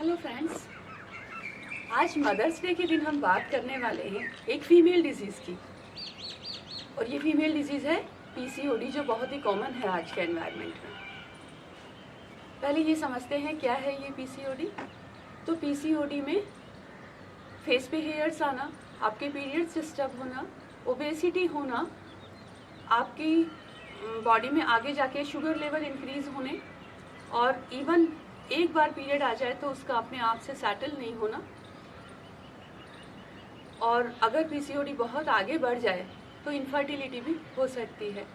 Hello friends, आज mother's day के दिन हम बात करने वाले हैं एक फीमेल डिजीज़ की। और ये फीमेल डिजीज़ है पीसीओडी, जो बहुत ही कॉमन है आज के एनवायरनमेंट में। पहले ये समझते हैं क्या है ये पीसीओडी। तो पीसीओडी में फेस पे हेयर्स आना, आपके पीरियड्स डिस्टर्ब होना, ओबेसिटी होना, आपकी बॉडी में आगे जाके शुगर लेवल इंक्रीज होने, और इवन एक बार पीरियड आ जाए तो उसका अपने आप से सेटल नहीं होना, और अगर पीसीओडी बहुत आगे बढ़ जाए तो इनफर्टिलिटी भी हो सकती है।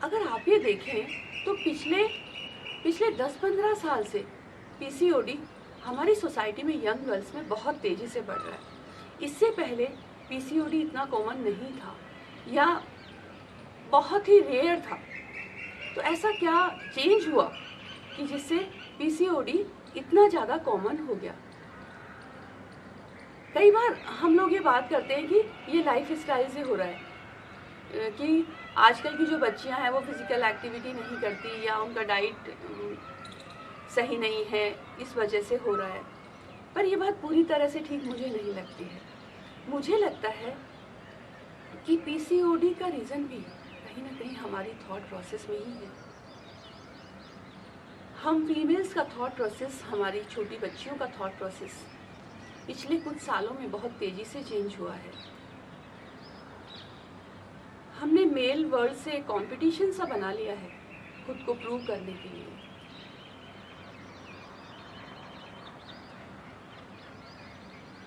अगर आप ये देखें तो पिछले 10-15 साल से पीसीओडी हमारी सोसाइटी में यंग गर्ल्स में बहुत तेज़ी से बढ़ रहा है। इससे पहले पीसीओडी इतना कॉमन नहीं था या बहुत ही रेयर था। तो ऐसा क्या चेंज हुआ कि जिससे पीसीओडी इतना ज़्यादा कॉमन हो गया। कई बार हम लोग ये बात करते हैं कि ये लाइफ स्टाइल से हो रहा है, कि आजकल की जो बच्चियां हैं वो फिजिकल एक्टिविटी नहीं करती या उनका डाइट सही नहीं है, इस वजह से हो रहा है। पर ये बात पूरी तरह से ठीक मुझे नहीं लगती है। मुझे लगता है कि पीसीओडी का रीज़न भी कहीं ना कहीं हमारी थॉट प्रोसेस में ही है। हम फीमेल्स का थॉट प्रोसेस, हमारी छोटी बच्चियों का थॉट प्रोसेस पिछले कुछ सालों में बहुत तेज़ी से चेंज हुआ है। हमने मेल वर्ल्ड से कंपटीशन सा बना लिया है खुद को प्रूव करने के लिए।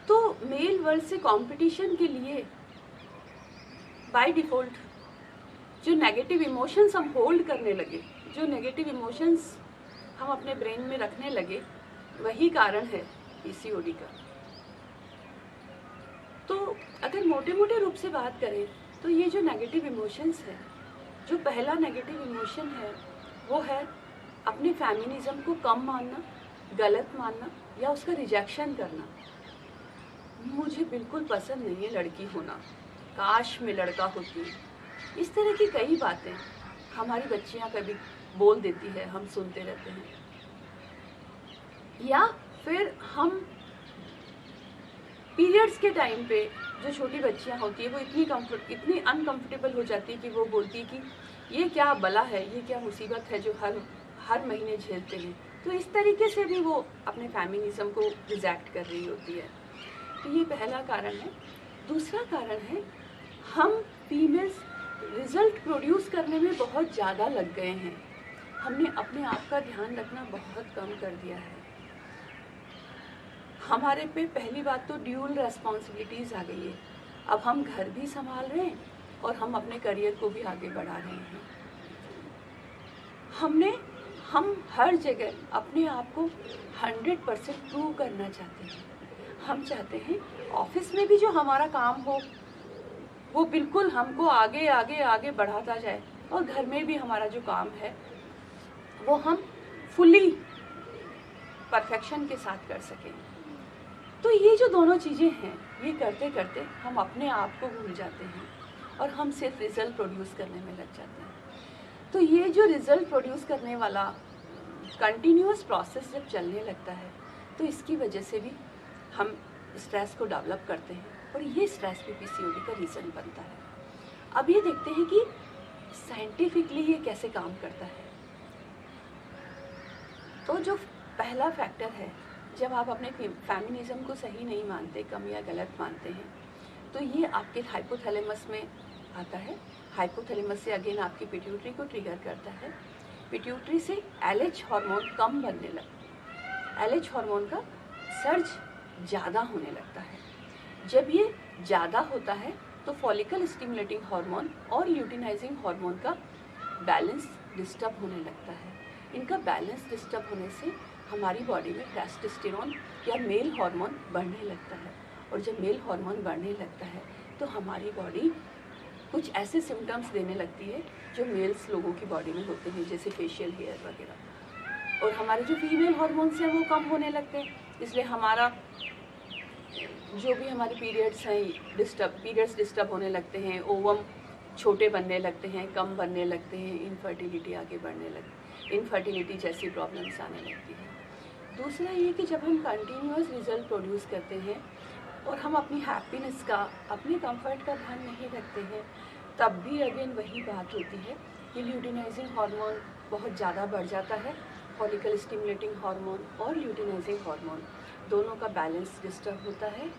तो मेल वर्ल्ड से कंपटीशन के लिए बाय डिफॉल्ट जो नेगेटिव इमोशंस हम होल्ड करने लगे, जो नेगेटिव इमोशंस हम अपने ब्रेन में रखने लगे, वही कारण है पीसीओडी का। तो अगर मोटे मोटे रूप से बात करें तो ये जो नेगेटिव इमोशंस है, जो पहला नेगेटिव इमोशन है वो है अपने फेमिनिज्म को कम मानना, गलत मानना या उसका रिजेक्शन करना। मुझे बिल्कुल पसंद नहीं है लड़की होना, काश मैं लड़का होती। इस तरह की कई बातें हमारी बच्चियां कभी बोल देती है, हम सुनते रहते हैं। या फिर हम पीरियड्स के टाइम पे जो छोटी बच्चियां होती है वो इतनी अनकंफर्टेबल हो जाती है कि वो बोलती है कि ये क्या बला है, ये क्या मुसीबत है जो हर महीने झेलते हैं। तो इस तरीके से भी वो अपने फेमिनिज्म को रिजेक्ट कर रही होती है। तो ये पहला कारण है। दूसरा कारण है हम फीमेल्स रिजल्ट प्रोड्यूस करने में बहुत ज़्यादा लग गए हैं। हमने अपने आप का ध्यान रखना बहुत कम कर दिया है। हमारे पे पहली बात तो ड्यूल रेस्पॉन्सिबिलिटीज़ आ गई है। अब हम घर भी संभाल रहे हैं और हम अपने करियर को भी आगे बढ़ा रहे हैं। हम हर जगह अपने आप को 100% प्रूव करना चाहते हैं। हम चाहते हैं ऑफिस में भी जो हमारा काम हो वो बिल्कुल हमको आगे आगे आगे बढ़ाता जाए, और घर में भी हमारा जो काम है वो हम फुली परफेक्शन के साथ कर सकें। तो ये जो दोनों चीज़ें हैं, ये करते करते हम अपने आप को भूल जाते हैं और हम सिर्फ रिज़ल्ट प्रोड्यूस करने में लग जाते हैं। तो ये जो रिज़ल्ट प्रोड्यूस करने वाला कंटिन्यूअस प्रोसेस जब चलने लगता है तो इसकी वजह से भी हम स्ट्रेस को डेवलप करते हैं, और ये स्ट्रेस भी पीसीओडी का रीज़न बनता है। अब ये देखते हैं कि साइंटिफिकली ये कैसे काम करता है। तो जो पहला फैक्टर है, जब आप अपने फेमिनिज्म को सही नहीं मानते, कम या गलत मानते हैं, तो ये आपके हाइपोथैलेमस में आता है। हाइपोथैलेमस से अगेन आपकी पिट्यूटरी को ट्रिगर करता है। पिट्यूटरी से एलएच हार्मोन कम बनने लगता है। एलएच हार्मोन का सर्ज ज़्यादा होने लगता है। जब ये ज़्यादा होता है तो फॉलिकल स्टिमुलेटिंग हार्मोन और ल्यूटिनाइजिंग हार्मोन का बैलेंस डिस्टर्ब होने लगता है। इनका बैलेंस डिस्टर्ब होने से हमारी बॉडी में टेस्टोस्टेरोन या मेल हार्मोन बढ़ने लगता है, और जब मेल हार्मोन बढ़ने लगता है तो हमारी बॉडी कुछ ऐसे सिम्टम्स देने लगती है जो मेल्स लोगों की बॉडी में होते हैं, जैसे फेशियल हेयर वगैरह। और हमारे जो फीमेल हार्मोन्स हैं वो कम होने लगते हैं, इसलिए हमारा जो भी हमारे पीरियड्स डिस्टर्ब होने लगते हैं, ओवम छोटे बनने लगते हैं, कम बनने लगते हैं, इनफर्टिलिटी आगे बढ़ने लगती है, इनफर्टिलिटी जैसी प्रॉब्लम्स आने लगती हैं। दूसरा ये कि जब हम कंटिन्यूअस रिजल्ट प्रोड्यूस करते हैं और हम अपनी हैप्पीनेस का, अपने कंफर्ट का ध्यान नहीं रखते हैं, तब भी अगेन वही बात होती है कि ल्यूटिनाइजिंग हार्मोन बहुत ज़्यादा बढ़ जाता है। फॉलिकल स्टिमुलेटिंग हार्मोन और ल्यूटिनाइजिंग हार्मोन दोनों का बैलेंस डिस्टर्ब होता है।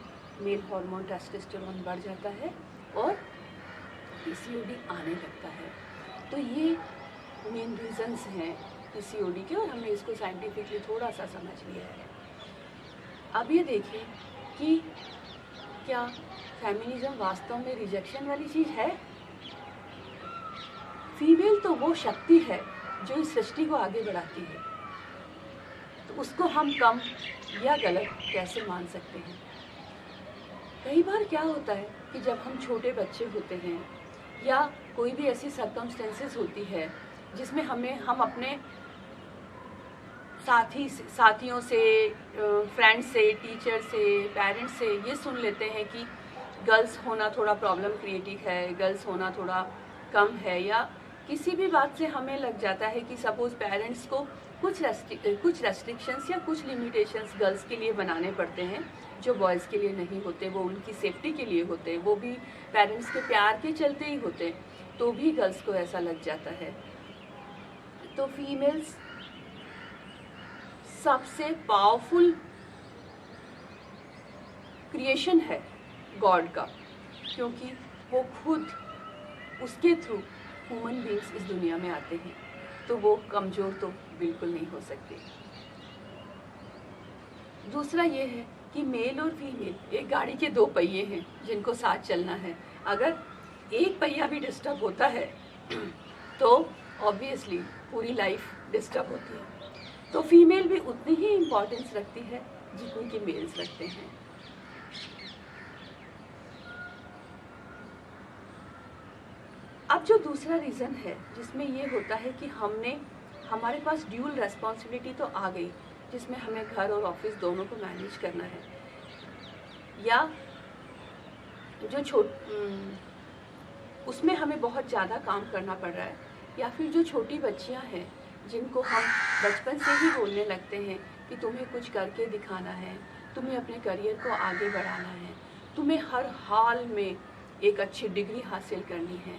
मेल हार्मोन टेस्टोस्टेरोन बढ़ जाता है और पीसीओडी आने लगता है। तो ये मेन रीजंस हैं पीसीओडी के, और हमने इसको साइंटिफिकली थोड़ा सा समझ लिया है। अब ये देखिए कि क्या फेमिनिज्म वास्तव में रिजेक्शन वाली चीज़ है? फीमेल तो वो शक्ति है जो इस सृष्टि को आगे बढ़ाती है, तो उसको हम कम या गलत कैसे मान सकते हैं? कई बार क्या होता है कि जब हम छोटे बच्चे होते हैं या कोई भी ऐसी सर्कमस्टेंसेस होती है जिसमें हम अपने साथियों से, फ्रेंड्स से, टीचर से, पेरेंट्स से ये सुन लेते हैं कि गर्ल्स होना थोड़ा प्रॉब्लम क्रिएटिव है, गर्ल्स होना थोड़ा कम है, या किसी भी बात से हमें लग जाता है कि सपोज़ पेरेंट्स को कुछ रेस्ट्रिक्शंस या कुछ लिमिटेशंस गर्ल्स के लिए बनाने पड़ते हैं जो बॉयज़ के लिए नहीं होते, वो उनकी सेफ्टी के लिए होते, वो भी पेरेंट्स के प्यार के चलते ही होते, तो भी गर्ल्स को ऐसा लग जाता है। तो फीमेल्स सबसे पावरफुल क्रिएशन है गॉड का, क्योंकि वो खुद उसके थ्रू ह्यूमन बीइंग्स इस दुनिया में आते हैं, तो वो कमज़ोर तो बिल्कुल नहीं हो सकते। दूसरा ये है कि मेल और फीमेल एक गाड़ी के दो पहिए हैं जिनको साथ चलना है। अगर एक पहिया भी डिस्टर्ब होता है तो ऑब्वियसली पूरी लाइफ डिस्टर्ब होती है। तो फीमेल भी उतनी ही इम्पोर्टेंस रखती है जितनी कि मेल्स रखते हैं। अब जो दूसरा रीज़न है जिसमें ये होता है कि हमारे पास ड्यूल रेस्पॉन्सिबिलिटी तो आ गई, जिसमें हमें घर और ऑफिस दोनों को मैनेज करना है, या जो उसमें हमें बहुत ज़्यादा काम करना पड़ रहा है, या फिर जो छोटी बच्चियां हैं जिनको हम बचपन से ही बोलने लगते हैं कि तुम्हें कुछ करके दिखाना है, तुम्हें अपने करियर को आगे बढ़ाना है, तुम्हें हर हाल में एक अच्छी डिग्री हासिल करनी है,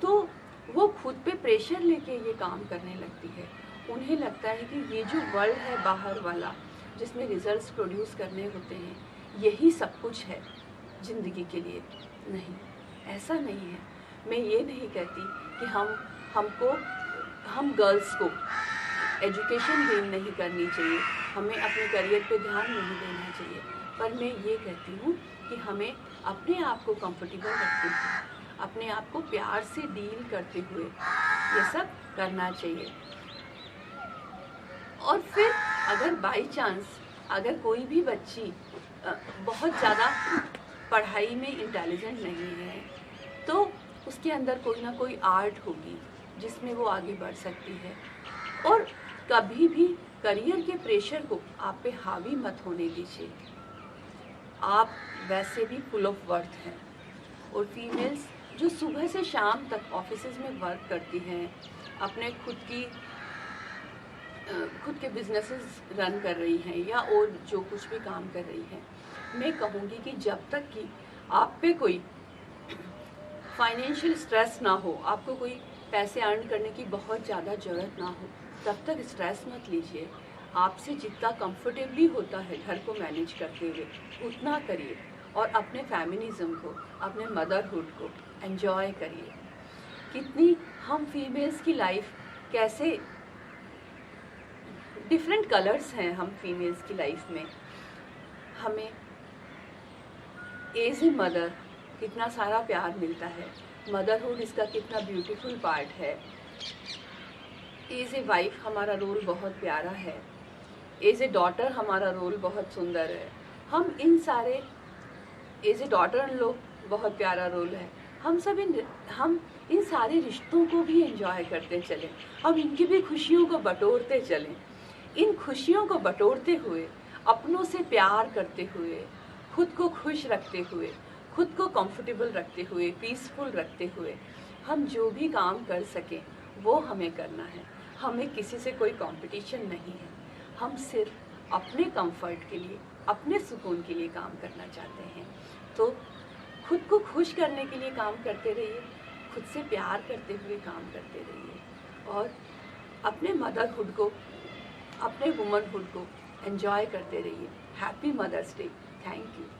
तो वो खुद पे प्रेशर लेके ये काम करने लगती है। उन्हें लगता है कि ये जो वर्ल्ड है बाहर वाला, जिसमें रिजल्ट्स प्रोड्यूस करने होते हैं, यही सब कुछ है ज़िंदगी के लिए। नहीं, ऐसा नहीं है। मैं ये नहीं कहती कि हम गर्ल्स को एजुकेशन गेन नहीं करनी चाहिए, हमें अपने करियर पे ध्यान नहीं देना चाहिए, पर मैं ये कहती हूँ कि हमें अपने आप को कंफर्टेबल रखते हुए, अपने आप को प्यार से डील करते हुए ये सब करना चाहिए। और फिर अगर बाई चांस अगर कोई भी बच्ची बहुत ज़्यादा पढ़ाई में इंटेलिजेंट नहीं है, तो उसके अंदर कोई ना कोई आर्ट होगी जिसमें वो आगे बढ़ सकती है। और कभी भी करियर के प्रेशर को आप पे हावी मत होने दीजिए। आप वैसे भी फुल ऑफ वर्थ हैं। और फीमेल्स जो सुबह से शाम तक ऑफिसेज में वर्क करती हैं, अपने खुद के बिजनेसेस रन कर रही हैं, या और जो कुछ भी काम कर रही हैं, मैं कहूँगी कि जब तक कि आप पे कोई फाइनेंशियल स्ट्रेस ना हो, आपको कोई पैसे अर्न करने की बहुत ज़्यादा ज़रूरत ना हो, तब तक स्ट्रेस मत लीजिए। आपसे जितना कंफर्टेबली होता है घर को मैनेज करते हुए, उतना करिए, और अपने फेमिनिज्म को, अपने मदरहुड को एंजॉय करिए। कितनी हम फीमेल्स की लाइफ कैसे डिफरेंट कलर्स हैं हम फीमेल्स की लाइफ में। हमें एज ए मदर कितना सारा प्यार मिलता है, मदरहुड इसका कितना ब्यूटीफुल पार्ट है। एज ए वाइफ हमारा रोल बहुत प्यारा है, एज ए डॉटर हमारा रोल बहुत सुंदर है। हम एज ए डॉटर लोग बहुत प्यारा रोल है। हम इन सारे रिश्तों को भी एंजॉय करते चलें, हम इनकी भी खुशियों को बटोरते चलें। इन खुशियों को बटोरते हुए, अपनों से प्यार करते हुए, खुद को खुश रखते हुए, खुद को कंफर्टेबल रखते हुए, पीसफुल रखते हुए, हम जो भी काम कर सकें वो हमें करना है। हमें किसी से कोई कंपटीशन नहीं है, हम सिर्फ अपने कंफर्ट के लिए, अपने सुकून के लिए काम करना चाहते हैं। तो खुद को खुश करने के लिए काम करते रहिए, खुद से प्यार करते हुए काम करते रहिए और अपने मदरहुड को, अपने वुमनहुड को एंजॉय करते रहिए। Happy Mother's Day. Thank you.